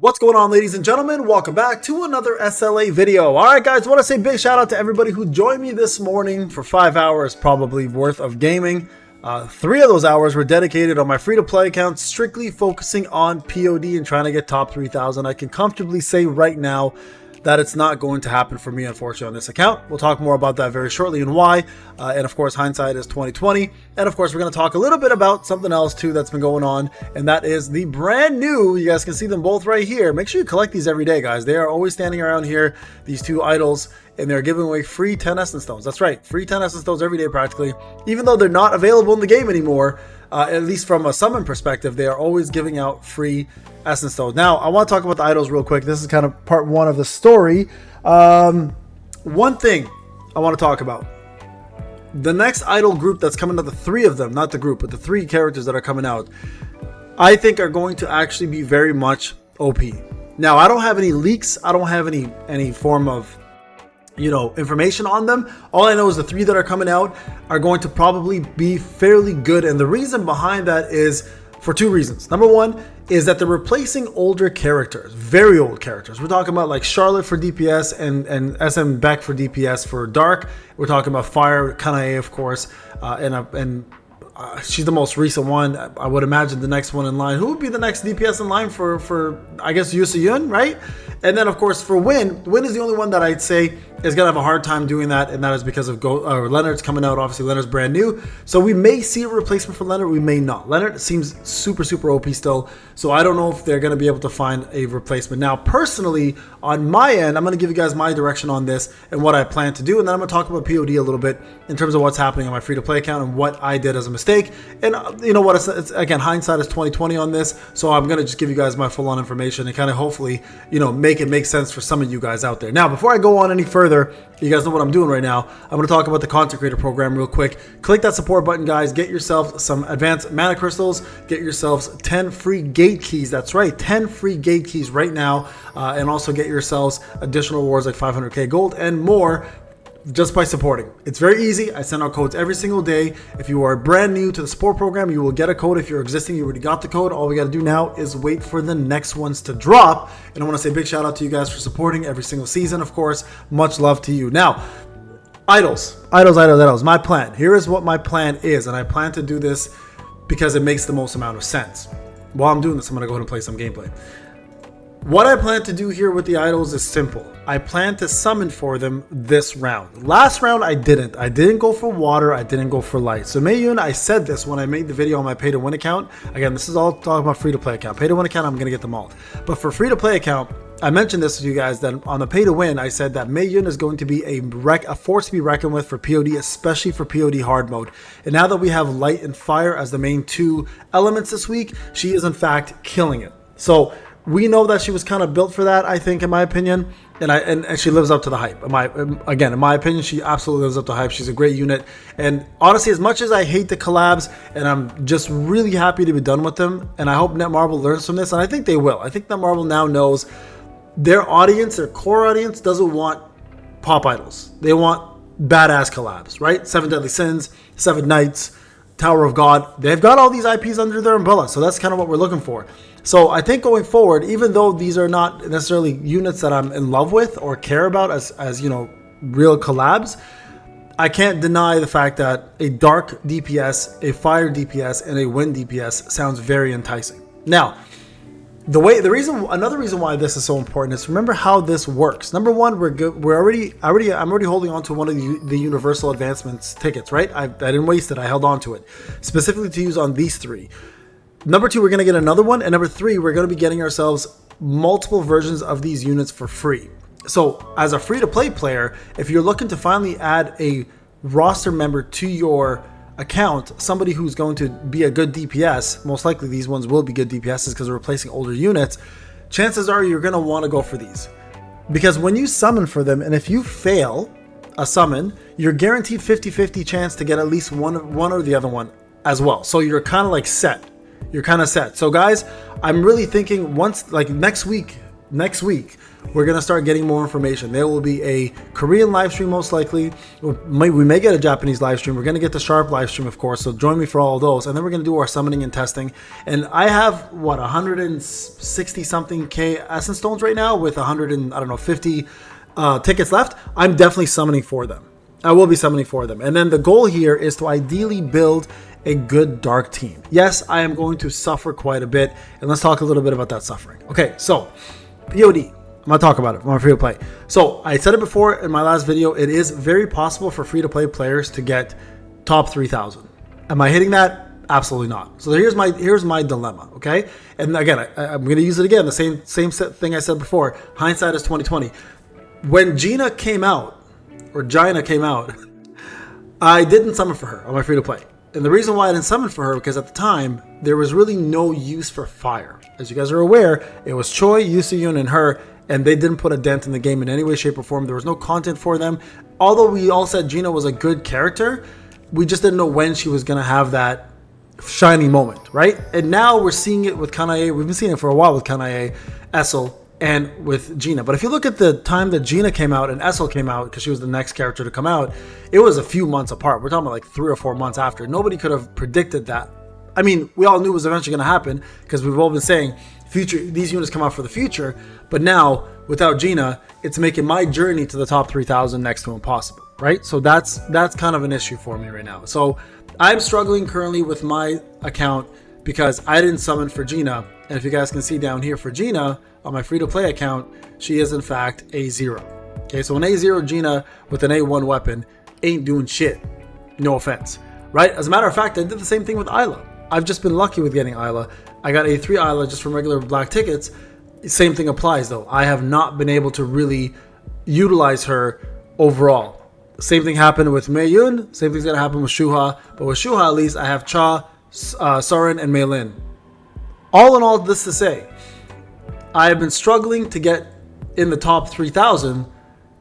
What's going on, ladies and gentlemen? Welcome back to another SLA video. All right, guys, I want to say big shout out to everybody who joined me this morning for 5 hours probably worth of gaming. 3 of those hours were dedicated on my free-to-play account, strictly focusing on PoD and trying to get top 3,000. I can comfortably say right now that it's not going to happen for me, unfortunately, on this account. We'll talk more about that very shortly and why. And of course, hindsight is 2020. And of course, we're going to talk a little bit about something else too that's been going on, and that is the brand new. You guys can see them both right here. Make sure you collect these every day, guys. They are always standing around here. These two I-dles, and they're giving away free 10 essence stones. That's right, free 10 essence stones every day practically. Even though they're not available in the game anymore, at least from a summon perspective, they are always giving out free essence stones. Now, I want to talk about the I-dles real quick. This is kind of part one of the story. One thing I want to talk about. The next I-dle group that's coming out, the 3 of them, not the group, but the 3 characters that are coming out, I think are going to actually be very much OP. Now, I don't have any leaks. I don't have any form of information on them. All I know is the 3 that are coming out are going to probably be fairly good, and the reason behind that is for 2 reasons. Number one is that they're replacing older characters, very old characters. We're talking about like Charlotte for DPS and SM Beck for DPS for Dark. We're talking about Fire, Kanae, of course, and she's the most recent one. I would imagine the next one in line. Who would be the next DPS in line for I guess Yusayun, right? And then of course for Win is the only one that I'd say is gonna have a hard time doing that, and that is because of Leonard's coming out. Obviously Leonard's brand new, so we may see a replacement for Leonard, we may not. Leonard seems super OP still, so I don't know if they're gonna be able to find a replacement. Now personally, on my end, I'm gonna give you guys my direction on this and what I plan to do, and then I'm gonna talk about PoD a little bit in terms of what's happening on my free-to-play account and what I did as a mistake. And you know what, it's again, hindsight is 2020 on this, so I'm gonna just give you guys my full-on information and kind of hopefully make it make sense for some of you guys out there. Now, before I go on any further, you guys know what I'm doing right now. I'm going to talk about the content creator program real quick. Click that support button, guys. Get yourself some advanced mana crystals. Get yourselves 10 free gate keys. That's right, 10 free gate keys right now. And also get yourselves additional rewards like 500k gold and more just by supporting. It's very easy. I send out codes every single day. If you are brand new to the support program, you will get a code. If you're existing, you already got the code. All we got to do now is wait for the next ones to drop. And I want to say big shout out to you guys for supporting every single season. Of course, much love to you. Now, I-dles. My plan. Here is what my plan is, and I plan to do this because it makes the most amount of sense. While I'm doing this, I'm going to go ahead and play some gameplay. What I plan to do here with the I-dles is simple. I plan to summon for them this round. Last round I didn't go for water, I didn't go for light. So Mayun, I said this when I made the video on my pay to win account. Again, this is all talking about free to play account. Pay to win account, I'm gonna get them all. But for free to play account, I mentioned this to you guys that on the pay to win, I said that Mayun is going to be a force to be reckoned with for PoD, especially for PoD hard mode. And now that we have light and fire as the main 2 elements this week, she is in fact killing it. So we know that she was kind of built for that, I think, in my opinion, and she lives up to the hype. In my opinion, she absolutely lives up to the hype. She's a great unit, and honestly, as much as I hate the collabs, and I'm just really happy to be done with them, and I hope Netmarble learns from this, and I think they will. I think Netmarble now knows their audience, their core audience, doesn't want pop idols. They want badass collabs, right? 7 Deadly Sins, 7 Knights, Tower of God. They've got all these IPs under their umbrella, so that's kind of what we're looking for. So I think going forward, even though these are not necessarily units that I'm in love with or care about as real collabs, I can't deny the fact that a dark DPS, a fire DPS, and a wind DPS sounds very enticing. Now, another reason why this is so important is remember how this works. Number one, I'm already holding on to one of the universal advancements tickets, right? I didn't waste it. I held on to it specifically to use on these 3. Number 2, we're going to get another one. And number 3, we're going to be getting ourselves multiple versions of these units for free. So as a free-to-play player, if you're looking to finally add a roster member to your account, somebody who's going to be a good DPS, most likely these ones will be good DPSs because they're replacing older units, chances are you're going to want to go for these. Because when you summon for them, and if you fail a summon, you're guaranteed 50-50 chance to get at least one or the other one as well. So you're kind of like set. So guys, I'm really thinking once, like next week, next week, we're going to start getting more information. There will be a Korean live stream most likely. We may get a Japanese live stream. We're going to get the Sharp live stream, of course, so join me for all of those. And then we're going to do our summoning and testing. And I have, what, 160 something K Essence Stones right now with 50 tickets left. I'm definitely summoning for them. I will be summoning for them. And then the goal here is to ideally build a good dark team. Yes, I am going to suffer quite a bit. And let's talk a little bit about that suffering. Okay, so PoD. I'm going to talk about it. I'm free to play. So I said it before in my last video. It is very possible for free to play players to get top 3,000. Am I hitting that? Absolutely not. So here's my dilemma. Okay. And again, I'm going to use it again. The same thing I said before. Hindsight is 2020. When Gina came out, I didn't summon for her on my free to play. And the reason why I didn't summon for her, because at the time, there was really no use for fire. As you guys are aware, it was Choi, Yuseyun, and her, and they didn't put a dent in the game in any way, shape, or form. There was no content for them. Although we all said Gina was a good character, we just didn't know when she was going to have that shining moment, right? And now we're seeing it with Kanae. We've been seeing it for a while with Kanae, Essel, and with Gina. But if you look at the time that Gina came out and Essel came out, because she was the next character to come out, it was a few months apart. We're talking about like 3 or 4 months after. Nobody could have predicted that. I mean, we all knew it was eventually going to happen because we've all been saying these units come out for the future. But now, without Gina, it's making my journey to the top 3,000 next to impossible, right? So that's kind of an issue for me right now. So I'm struggling currently with my account because I didn't summon for Gina. And if you guys can see down here for Gina, on my free-to-play account, she is in fact A0. Okay, so an A0 Gina with an A1 weapon ain't doing shit. No offense, right? As a matter of fact, I did the same thing with I-dle. I've just been lucky with getting I-dle. I got A3 I-dle just from regular black tickets. Same thing applies though. I have not been able to really utilize her overall. Same thing happened with Mei-yun. Same thing's gonna happen with Shuha. But with Shuha, at least I have Cha, Soren, and Mei-lin. All in all, this to say, I have been struggling to get in the top 3,000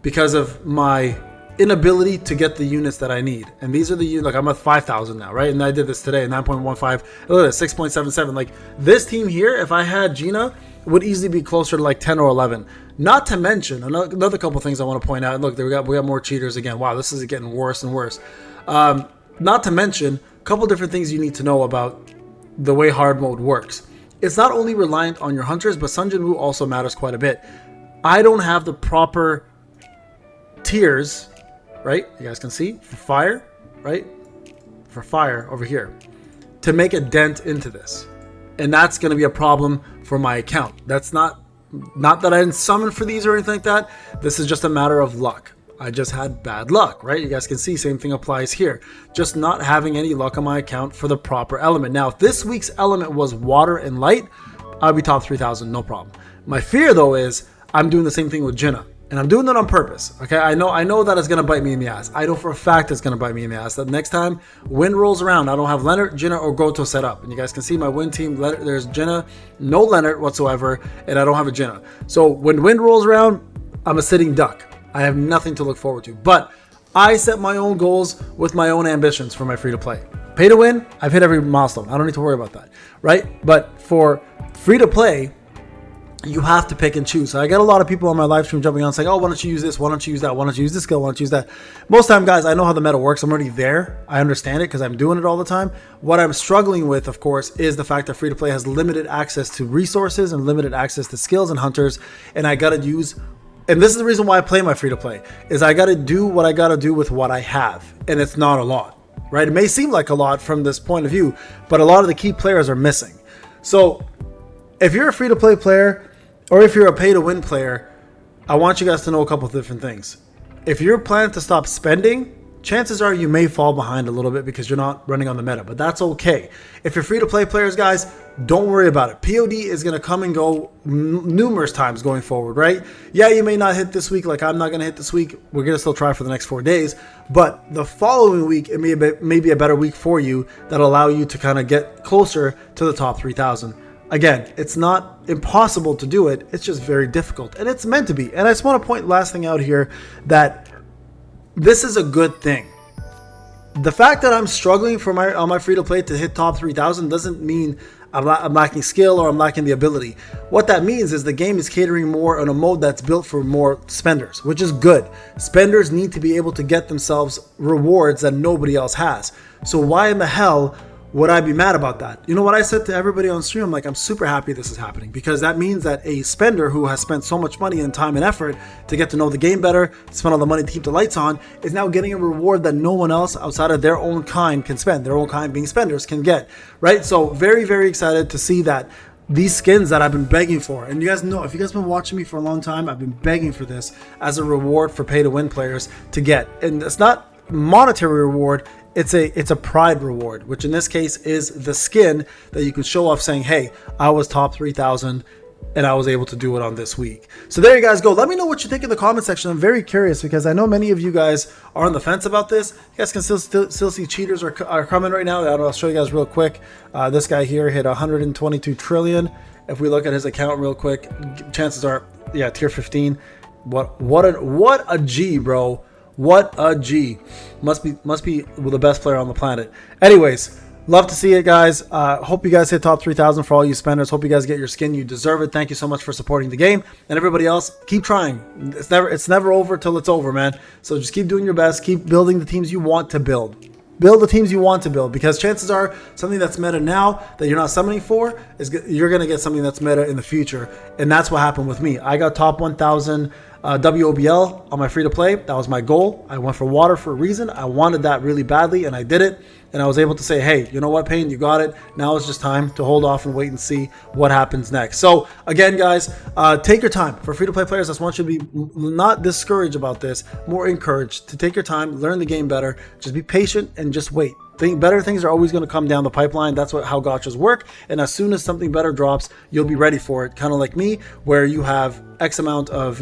because of my inability to get the units that I need. And these are the units, like I'm at 5,000 now, right? And I did this today, 9.15, look at this, 6.77. Like this team here, if I had Gina, would easily be closer to like 10 or 11. Not to mention, another couple things I want to point out. Look, we got more cheaters again. Wow, this is getting worse and worse. Not to mention, a couple different things you need to know about the way hard mode works. It's not only reliant on your hunters, but Sun Jin Woo also matters quite a bit. I don't have the proper tiers, right? You guys can see for fire, right? For fire over here to make a dent into this. And that's going to be a problem for my account. That's not that I didn't summon for these or anything like that. This is just a matter of luck. I just had bad luck, right? You guys can see same thing applies here. Just not having any luck on my account for the proper element. Now, if this week's element was water and light, I'd be top 3,000, no problem. My fear though is I'm doing the same thing with Gina. And I'm doing that on purpose, okay? I know that it's going to bite me in the ass. I know for a fact it's going to bite me in the ass. That next time Win rolls around, I don't have Leonard, Gina, or Goto set up. And you guys can see my Win team, there's Gina, no Leonard whatsoever, and I don't have a Gina. So when Win rolls around, I'm a sitting duck. I have nothing to look forward to. But I set my own goals with my own ambitions for my free-to-play. Pay to win, I've hit every milestone. I don't need to worry about that, right? But for free-to-play, you have to pick and choose. So I get a lot of people on my live stream jumping on saying, oh, why don't you use this? Why don't you use that? Why don't you use this skill? Why don't you use that? Most time, guys, I know how the meta works. I'm already there. I understand it because I'm doing it all the time. What I'm struggling with, of course, is the fact that free-to-play has limited access to resources and limited access to skills and hunters. And I got to use... And this is the reason why I play my free-to-play, is I got to do what I got to do with what I have. And it's not a lot, right? It may seem like a lot from this point of view, but a lot of the key players are missing. So if you're a free-to-play player or if you're a pay-to-win player, I want you guys to know a couple of different things. If you're planning to stop spending, chances are you may fall behind a little bit because you're not running on the meta, but that's okay. If you're free-to-play players, guys, don't worry about it. PoD is going to come and go numerous times going forward, right? Yeah, you may not hit this week like I'm not going to hit this week. We're going to still try for the next 4 days, but the following week, it may be a better week for you that'll allow you to kind of get closer to the top 3,000. Again, it's not impossible to do it. It's just very difficult, and it's meant to be. And I just want to point last thing out here that this is a good thing. The fact that I'm struggling for on my free-to-play to hit top 3,000 doesn't mean I'm lacking skill, or I'm lacking the ability. What that means is the game is catering more on a mode that's built for more spenders, which is good. Spenders need to be able to get themselves rewards that nobody else has. So why in the hell would I be mad about that? You know what I said to everybody on stream? I'm like, I'm super happy this is happening, because that means that a spender who has spent so much money and time and effort to get to know the game better, spend all the money to keep the lights on, is now getting a reward that no one else outside of their own kind can spend. Their own kind being spenders can get, right? So very, very excited to see that these skins that I've been begging for. And you guys know, if you guys have been watching me for a long time, I've been begging for this as a reward for pay to win players to get. And it's not monetary reward, it's a pride reward, which in this case is the skin that you can show off saying, hey, I was top 3,000 and I was able to do it on this week. So there you guys go. Let me know what you think in the comment section. I'm very curious, because I know many of you guys are on the fence about this. You guys can still see cheaters are coming right now. I'll show you guys real quick. This guy here hit 122 trillion. If we look at his account real quick, chances are, yeah, tier 15. What a G, bro. What a G. Must be the best player on the planet. Anyways, love to see it, guys. Hope you guys hit top 3,000 for all you spenders. Hope you guys get your skin. You deserve it. Thank you so much for supporting the game. And everybody else, keep trying. It's never over till it's over, man. So just keep doing your best. Keep building the teams you want to build. Build the teams you want to build, because chances are something that's meta now that you're not summoning for, you're going to get something that's meta in the future. And that's what happened with me. I got top 1,000 WOBL on my free-to-play. That was my goal. I went for water for a reason. I wanted that really badly, and I did it. And I was able to say, hey, you know what, Payne, you got it. Now it's just time to hold off and wait and see what happens next. So again, guys, take your time. For free-to-play players, I just want you to be not discouraged about this, more encouraged to take your time, learn the game better, just be patient and just wait. Better things are always going to come down the pipeline. That's how gachas work. And as soon as something better drops, you'll be ready for it. Kind of like me, where you have X amount of,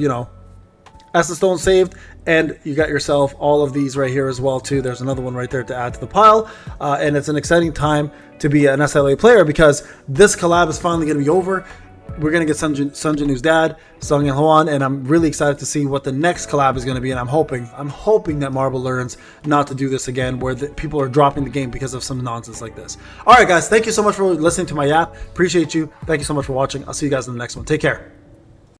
Essence Stone saved, and you got yourself all of these right here as well too. There's another one right there to add to the pile, and it's an exciting time to be an SLA player, because this collab is finally going to be over. We're going to get Sun Jinu's dad, Sung and Hwan, and I'm really excited to see what the next collab is going to be. And I'm hoping that Marble learns not to do this again, where people are dropping the game because of some nonsense like this. All right, guys, thank you so much for listening to my yap. Appreciate you. Thank you so much for watching. I'll see you guys in the next one. Take care.